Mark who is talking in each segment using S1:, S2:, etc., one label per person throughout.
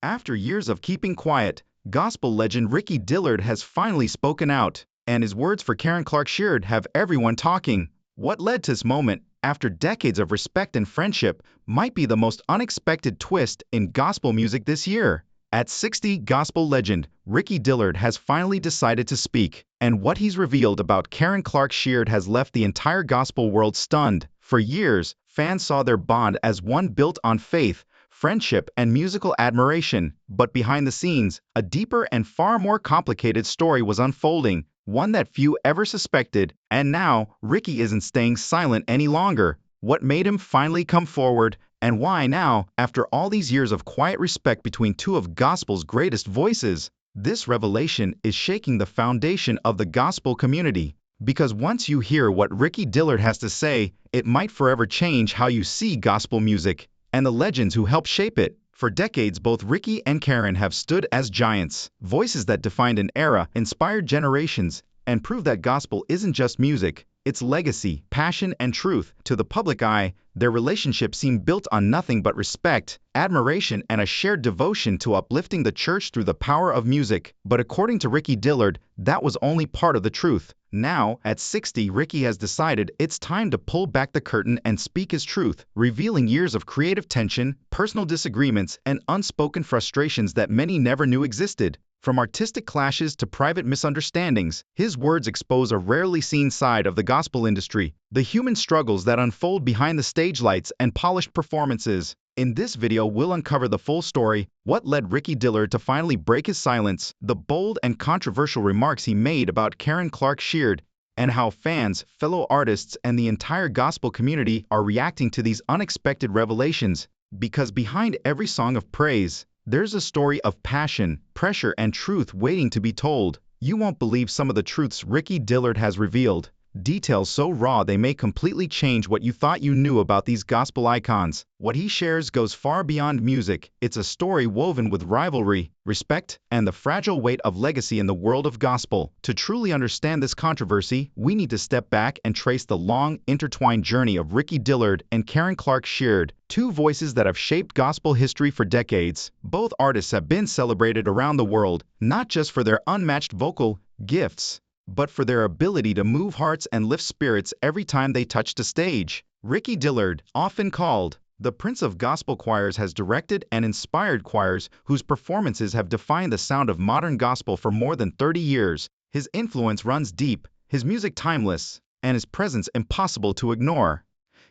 S1: After years of keeping quiet, gospel legend Ricky Dillard has finally spoken out, and his words for Karen Clark Sheard have everyone talking. What led to this moment, after decades of respect and friendship, might be the most unexpected twist in gospel music this year. At 60, gospel legend Ricky Dillard has finally decided to speak, and what he's revealed about Karen Clark Sheard has left the entire gospel world stunned. For years, fans saw their bond as one built on faith, friendship, and musical admiration, but behind the scenes, a deeper and far more complicated story was unfolding, one that few ever suspected, and now, Ricky isn't staying silent any longer. What made him finally come forward, and why now, after all these years of quiet respect between two of gospel's greatest voices? This revelation is shaking the foundation of the gospel community, because once you hear what Ricky Dillard has to say, it might forever change how you see gospel music and the legends who helped shape it. For decades, both Ricky and Karen have stood as giants, voices that defined an era, inspired generations, and proved that gospel isn't just music, it's legacy, passion, and truth. To the public eye, their relationship seemed built on nothing but respect, admiration, and a shared devotion to uplifting the church through the power of music. But according to Ricky Dillard, that was only part of the truth. Now, at 60, Ricky has decided it's time to pull back the curtain and speak his truth, revealing years of creative tension, personal disagreements, and unspoken frustrations that many never knew existed. From artistic clashes to private misunderstandings, his words expose a rarely seen side of the gospel industry, the human struggles that unfold behind the stage lights and polished performances. In this video, we'll uncover the full story, what led Ricky Dillard to finally break his silence, the bold and controversial remarks he made about Karen Clark Sheard, and how fans, fellow artists, and the entire gospel community are reacting to these unexpected revelations. Because behind every song of praise, there's a story of passion, pressure, and truth waiting to be told. You won't believe some of the truths Ricky Dillard has revealed. Details so raw they may completely change what you thought you knew about these gospel icons. What he shares goes far beyond music. It's a story woven with rivalry, respect, and the fragile weight of legacy in the world of gospel. To truly understand this controversy, we need to step back and trace the long, intertwined journey of Ricky Dillard and Karen Clark Sheard, two voices that have shaped gospel history for decades. Both artists have been celebrated around the world, not just for their unmatched vocal gifts, but for their ability to move hearts and lift spirits every time they touched a stage. Ricky Dillard, often called the Prince of Gospel Choirs, has directed and inspired choirs whose performances have defined the sound of modern gospel for more than 30 years. His influence runs deep, his music timeless, and his presence impossible to ignore.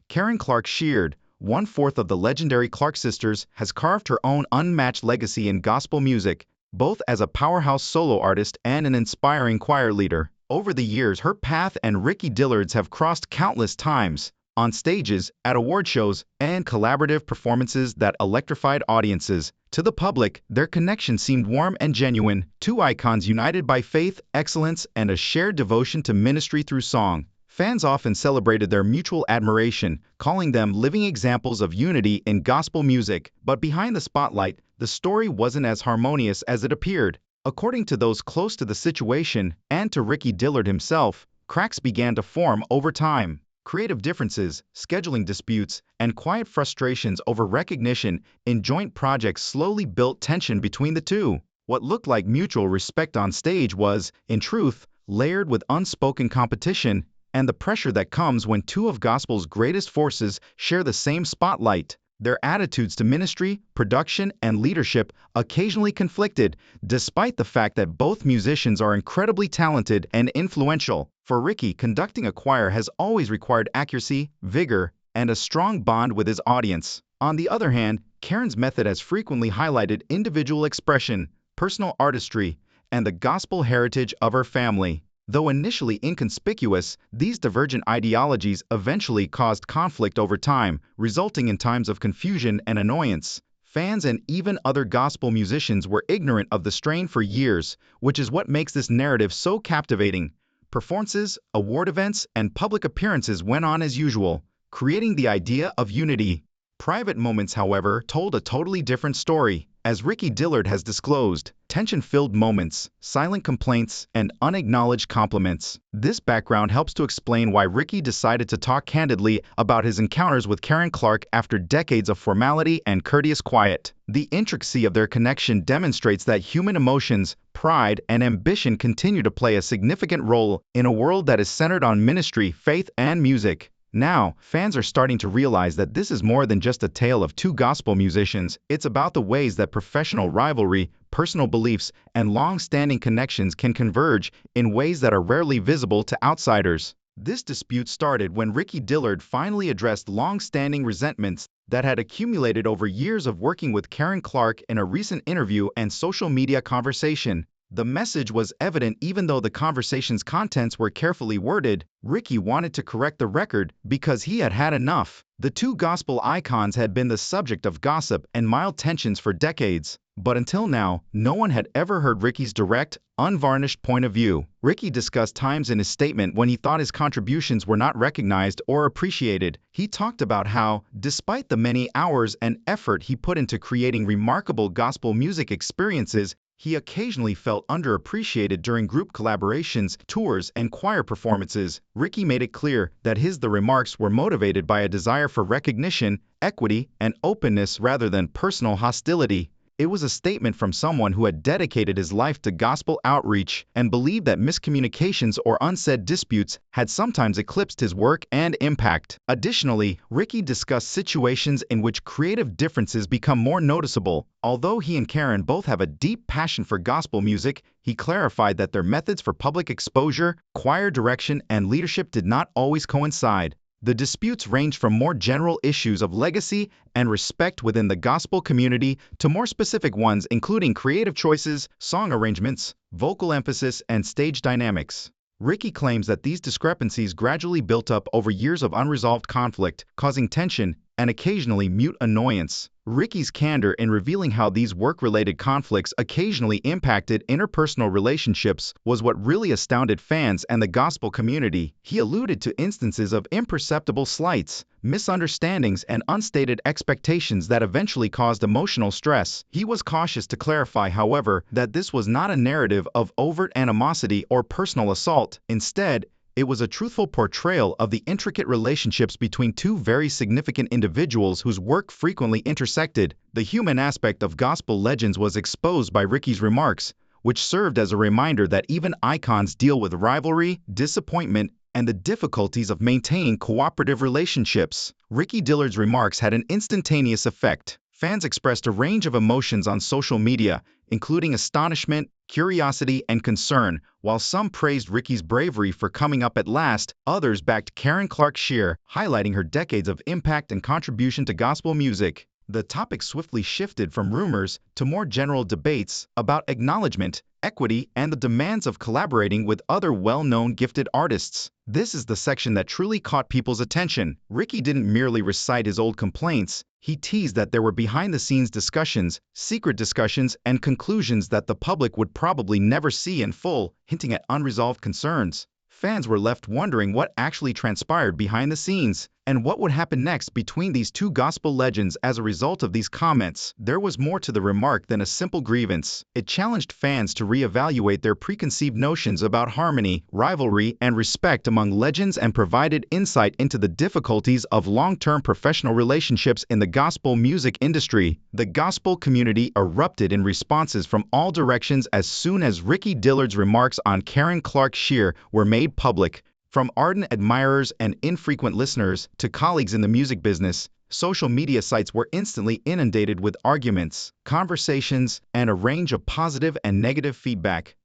S1: Karen Clark Sheard, one-fourth of the legendary Clark sisters, has carved her own unmatched legacy in gospel music, both as a powerhouse solo artist and an inspiring choir leader. Over the years, her path and Ricky Dillard's have crossed countless times, on stages, at award shows, and collaborative performances that electrified audiences. To the public, their connection seemed warm and genuine, two icons united by faith, excellence, and a shared devotion to ministry through song. Fans often celebrated their mutual admiration, calling them living examples of unity in gospel music. But behind the spotlight, the story wasn't as harmonious as it appeared. According to those close to the situation, and to Ricky Dillard himself, cracks began to form over time. Creative differences, scheduling disputes, and quiet frustrations over recognition in joint projects slowly built tension between the two. What looked like mutual respect on stage was, in truth, layered with unspoken competition and the pressure that comes when two of gospel's greatest forces share the same spotlight. Their attitudes to ministry, production, and leadership occasionally conflicted, despite the fact that both musicians are incredibly talented and influential. For Ricky, conducting a choir has always required accuracy, vigor, and a strong bond with his audience. On the other hand, Karen's method has frequently highlighted individual expression, personal artistry, and the gospel heritage of her family. Though initially inconspicuous, these divergent ideologies eventually caused conflict over time, resulting in times of confusion and annoyance. Fans and even other gospel musicians were ignorant of the strain for years, which is what makes this narrative so captivating. Performances, award events, and public appearances went on as usual, creating the idea of unity. Private moments, however, told a totally different story. As Ricky Dillard has disclosed, tension-filled moments, silent complaints, and unacknowledged compliments. This background helps to explain why Ricky decided to talk candidly about his encounters with Karen Clark after decades of formality and courteous quiet. The intricacy of their connection demonstrates that human emotions, pride, and ambition continue to play a significant role in a world that is centered on ministry, faith, and music. Now, fans are starting to realize that this is more than just a tale of two gospel musicians. It's about the ways that professional rivalry, personal beliefs, and long-standing connections can converge in ways that are rarely visible to outsiders. This dispute started when Ricky Dillard finally addressed long-standing resentments that had accumulated over years of working with Karen Clark in a recent interview and social media conversation. The message was evident even though the conversation's contents were carefully worded. Ricky wanted to correct the record because he had had enough. The two gospel icons had been the subject of gossip and mild tensions for decades. But until now, no one had ever heard Ricky's direct, unvarnished point of view. Ricky discussed times in his statement when he thought his contributions were not recognized or appreciated. He talked about how, despite the many hours and effort he put into creating remarkable gospel music experiences, he occasionally felt underappreciated during group collaborations, tours, and choir performances. Ricky made it clear that the remarks were motivated by a desire for recognition, equity, and openness rather than personal hostility. It was a statement from someone who had dedicated his life to gospel outreach and believed that miscommunications or unsaid disputes had sometimes eclipsed his work and impact. Additionally, Ricky discussed situations in which creative differences become more noticeable. Although he and Karen both have a deep passion for gospel music, he clarified that their methods for public exposure, choir direction, and leadership did not always coincide. The disputes ranged from more general issues of legacy and respect within the gospel community to more specific ones including creative choices, song arrangements, vocal emphasis, and stage dynamics. Ricky claims that these discrepancies gradually built up over years of unresolved conflict, causing tension and occasionally mute annoyance. Ricky's candor in revealing how these work-related conflicts occasionally impacted interpersonal relationships was what really astounded fans and the gospel community. He alluded to instances of imperceptible slights, misunderstandings, and unstated expectations that eventually caused emotional stress. He was cautious to clarify, however, that this was not a narrative of overt animosity or personal assault. Instead, it was a truthful portrayal of the intricate relationships between two very significant individuals whose work frequently intersected. The human aspect of gospel legends was exposed by Ricky's remarks, which served as a reminder that even icons deal with rivalry, disappointment, and the difficulties of maintaining cooperative relationships. Ricky Dillard's remarks had an instantaneous effect. Fans expressed a range of emotions on social media, including astonishment, curiosity, and concern. While some praised Ricky's bravery for coming up at last, others backed Karen Clark Sheard, highlighting her decades of impact and contribution to gospel music. The topic swiftly shifted from rumors to more general debates about acknowledgement, equity, and the demands of collaborating with other well-known gifted artists. This is the section that truly caught people's attention. Ricky didn't merely recite his old complaints. He teased that there were behind-the-scenes discussions, secret discussions, and conclusions that the public would probably never see in full, hinting at unresolved concerns. Fans were left wondering what actually transpired behind the scenes, and what would happen next between these two gospel legends as a result of these comments. There was more to the remark than a simple grievance. It challenged fans to reevaluate their preconceived notions about harmony, rivalry, and respect among legends and provided insight into the difficulties of long-term professional relationships in the gospel music industry. The gospel community erupted in responses from all directions as soon as Ricky Dillard's remarks on Karen Clark Sheard were made public. From ardent admirers and infrequent listeners to colleagues in the music business, social media sites were instantly inundated with arguments, conversations, and a range of positive and negative feedback.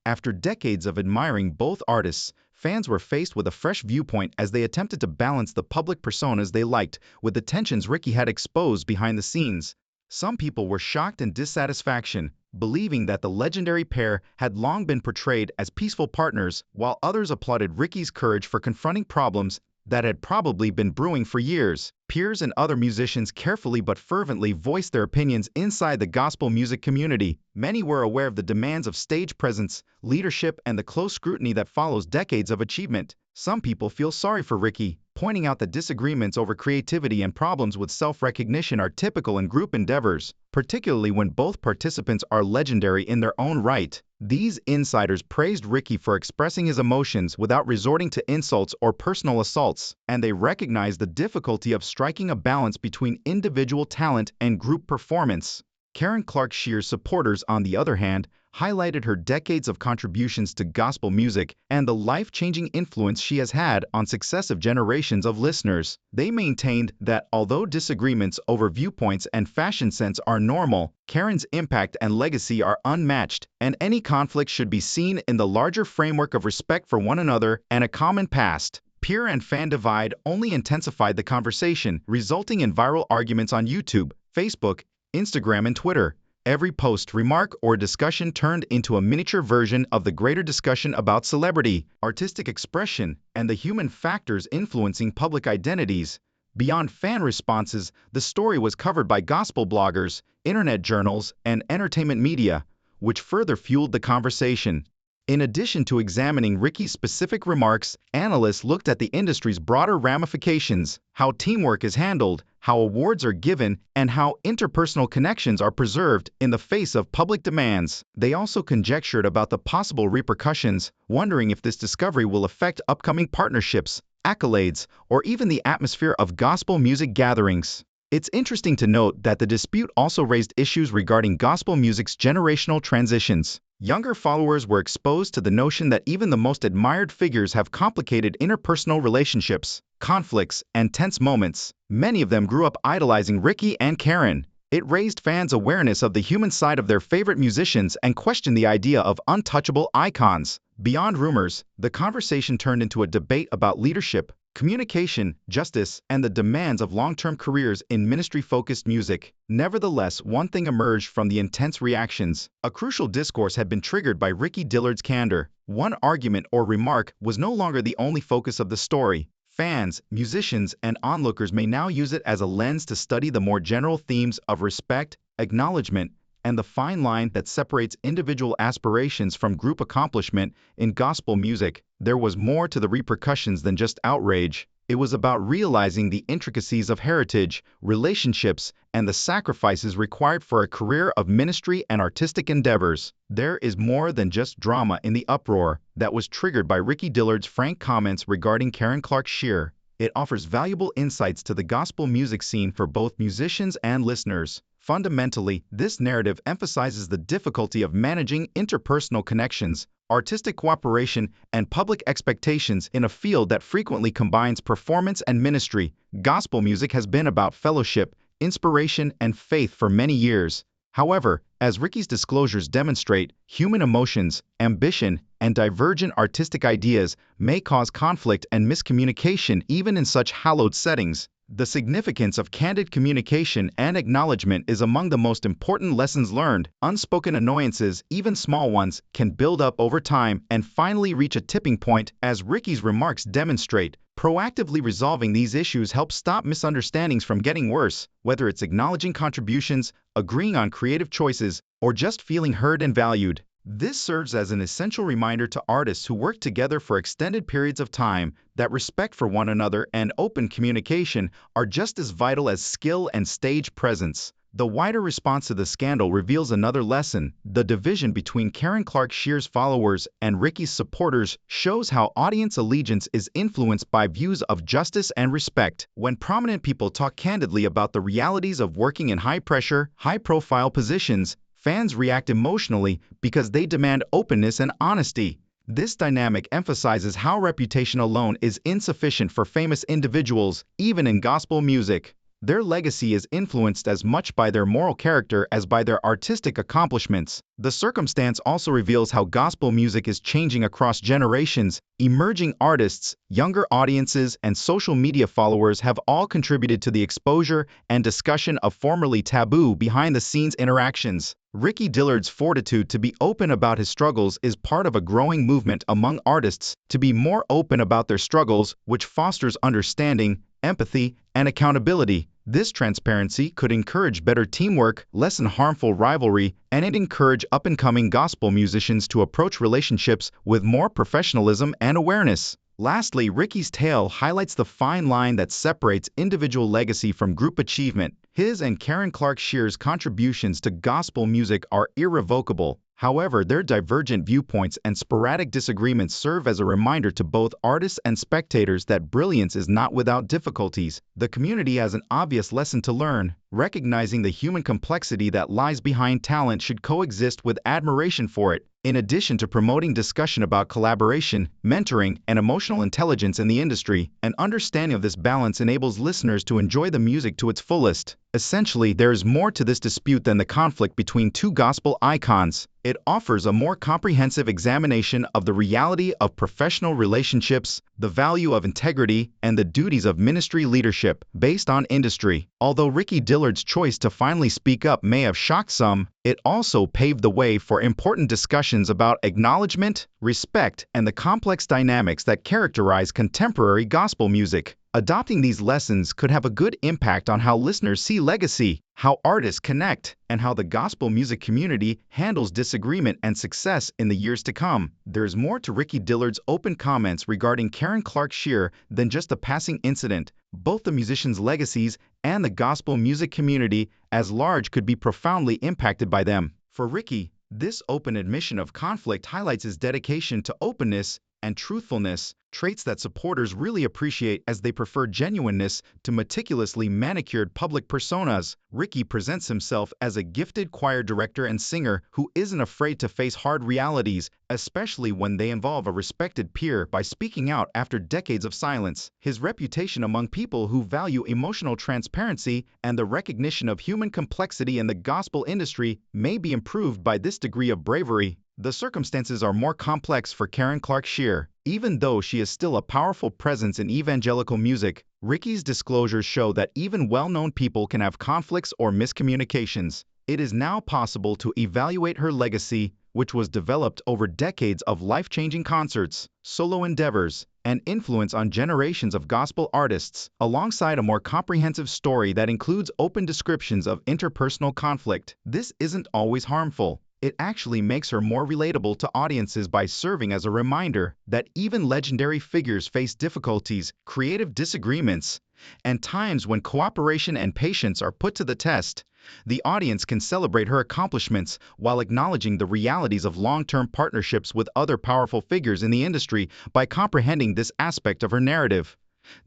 S1: After decades of admiring both artists, fans were faced with a fresh viewpoint as they attempted to balance the public personas they liked with the tensions Ricky had exposed behind the scenes. Some people were shocked and dissatisfaction, believing that the legendary pair had long been portrayed as peaceful partners, while others applauded Ricky's courage for confronting problems that had probably been brewing for years. Peers and other musicians carefully but fervently voiced their opinions inside the gospel music community. Many were aware of the demands of stage presence, leadership, and the close scrutiny that follows decades of achievement. Some people feel sorry for Ricky, pointing out that disagreements over creativity and problems with self-recognition are typical in group endeavors, particularly when both participants are legendary in their own right. These insiders praised Ricky for expressing his emotions without resorting to insults or personal assaults, and they recognized the difficulty of striking a balance between individual talent and group performance. Karen Clark Shear's supporters, on the other hand, highlighted her decades of contributions to gospel music and the life-changing influence she has had on successive generations of listeners. They maintained that although disagreements over viewpoints and fashion sense are normal, Karen's impact and legacy are unmatched, and any conflict should be seen in the larger framework of respect for one another and a common past. Peer and fan divide only intensified the conversation, resulting in viral arguments on YouTube, Facebook, Instagram, and Twitter. Every post, remark, or discussion turned into a miniature version of the greater discussion about celebrity, artistic expression, and the human factors influencing public identities. Beyond fan responses, the story was covered by gospel bloggers, internet journals, and entertainment media, which further fueled the conversation. In addition to examining Ricky's specific remarks, analysts looked at the industry's broader ramifications, how teamwork is handled, how awards are given, and how interpersonal connections are preserved in the face of public demands. They also conjectured about the possible repercussions, wondering if this discovery will affect upcoming partnerships, accolades, or even the atmosphere of gospel music gatherings. It's interesting to note that the dispute also raised issues regarding gospel music's generational transitions. Younger followers were exposed to the notion that even the most admired figures have complicated interpersonal relationships, conflicts, and tense moments. Many of them grew up idolizing Ricky and Karen. It raised fans' awareness of the human side of their favorite musicians and questioned the idea of untouchable icons. Beyond rumors, the conversation turned into a debate about leadership, communication, justice, and the demands of long-term careers in ministry-focused music. Nevertheless, one thing emerged from the intense reactions. A crucial discourse had been triggered by Ricky Dillard's candor. One argument or remark was no longer the only focus of the story. Fans, musicians, and onlookers may now use it as a lens to study the more general themes of respect, acknowledgement, and the fine line that separates individual aspirations from group accomplishment in gospel music. There was more to the repercussions than just outrage. It was about realizing the intricacies of heritage, relationships, and the sacrifices required for a career of ministry and artistic endeavors. There is more than just drama in the uproar that was triggered by Ricky Dillard's frank comments regarding Karen Clark Sheard. It offers valuable insights to the gospel music scene for both musicians and listeners. Fundamentally, this narrative emphasizes the difficulty of managing interpersonal connections, artistic cooperation, and public expectations in a field that frequently combines performance and ministry. Gospel music has been about fellowship, inspiration, and faith for many years. However, as Ricky's disclosures demonstrate, human emotions, ambition, and divergent artistic ideas may cause conflict and miscommunication even in such hallowed settings. The significance of candid communication and acknowledgement is among the most important lessons learned. Unspoken annoyances, even small ones, can build up over time and finally reach a tipping point, as Ricky's remarks demonstrate. Proactively resolving these issues helps stop misunderstandings from getting worse, whether it's acknowledging contributions, agreeing on creative choices, or just feeling heard and valued. This serves as an essential reminder to artists who work together for extended periods of time that respect for one another and open communication are just as vital as skill and stage presence. The wider response to the scandal reveals another lesson. The division between Karen Clark Sheard's followers and Ricky's supporters shows how audience allegiance is influenced by views of justice and respect. When prominent people talk candidly about the realities of working in high-pressure, high-profile positions, fans react emotionally because they demand openness and honesty. This dynamic emphasizes how reputation alone is insufficient for famous individuals, even in gospel music. Their legacy is influenced as much by their moral character as by their artistic accomplishments. The circumstance also reveals how gospel music is changing across generations. Emerging artists, younger audiences, and social media followers have all contributed to the exposure and discussion of formerly taboo behind-the-scenes interactions. Ricky Dillard's fortitude to be open about his struggles is part of a growing movement among artists to be more open about their struggles, which fosters understanding, empathy, and accountability. This transparency could encourage better teamwork, lessen harmful rivalry, and encourage up-and-coming gospel musicians to approach relationships with more professionalism and awareness. Lastly, Ricky's tale highlights the fine line that separates individual legacy from group achievement. His and Karen Clark Shear's contributions to gospel music are irrevocable. However, their divergent viewpoints and sporadic disagreements serve as a reminder to both artists and spectators that brilliance is not without difficulties. The community has an obvious lesson to learn. Recognizing the human complexity that lies behind talent should coexist with admiration for it. In addition to promoting discussion about collaboration, mentoring, and emotional intelligence in the industry, an understanding of this balance enables listeners to enjoy the music to its fullest. Essentially, there is more to this dispute than the conflict between two gospel icons. It offers a more comprehensive examination of the reality of professional relationships, the value of integrity, and the duties of ministry leadership based on industry. Although Ricky Dillard's choice to finally speak up may have shocked some, it also paved the way for important discussions about acknowledgement, respect, and the complex dynamics that characterize contemporary gospel music. Adopting these lessons could have a good impact on how listeners see legacy, how artists connect, and how the gospel music community handles disagreement and success in the years to come. There's more to Ricky Dillard's open comments regarding Karen Clark Sheard than just a passing incident. Both the musician's legacies and the gospel music community as large could be profoundly impacted by them. For Ricky, this open admission of conflict highlights his dedication to openness and truthfulness, traits that supporters really appreciate as they prefer genuineness to meticulously manicured public personas. Ricky presents himself as a gifted choir director and singer who isn't afraid to face hard realities, especially when they involve a respected peer, by speaking out after decades of silence. His reputation among people who value emotional transparency and the recognition of human complexity in the gospel industry may be improved by this degree of bravery. The circumstances are more complex for Karen Clark Sheard. Even though she is still a powerful presence in evangelical music, Ricky's disclosures show that even well-known people can have conflicts or miscommunications. It is now possible to evaluate her legacy, which was developed over decades of life-changing concerts, solo endeavors, and influence on generations of gospel artists, alongside a more comprehensive story that includes open descriptions of interpersonal conflict. This isn't always harmful. It actually makes her more relatable to audiences by serving as a reminder that even legendary figures face difficulties, creative disagreements, and times when cooperation and patience are put to the test. The audience can celebrate her accomplishments while acknowledging the realities of long-term partnerships with other powerful figures in the industry by comprehending this aspect of her narrative.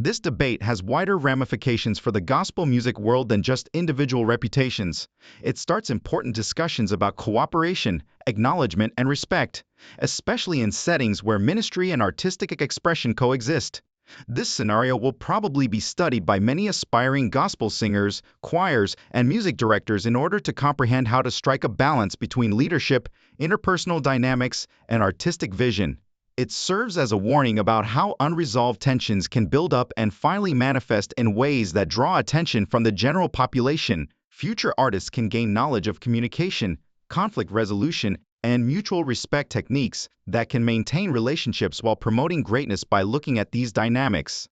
S1: This debate has wider ramifications for the gospel music world than just individual reputations. It starts important discussions about cooperation, acknowledgement, and respect, especially in settings where ministry and artistic expression coexist. This scenario will probably be studied by many aspiring gospel singers, choirs, and music directors in order to comprehend how to strike a balance between leadership, interpersonal dynamics, and artistic vision. It serves as a warning about how unresolved tensions can build up and finally manifest in ways that draw attention from the general population. Future artists can gain knowledge of communication, conflict resolution, and mutual respect techniques that can maintain relationships while promoting greatness by looking at these dynamics.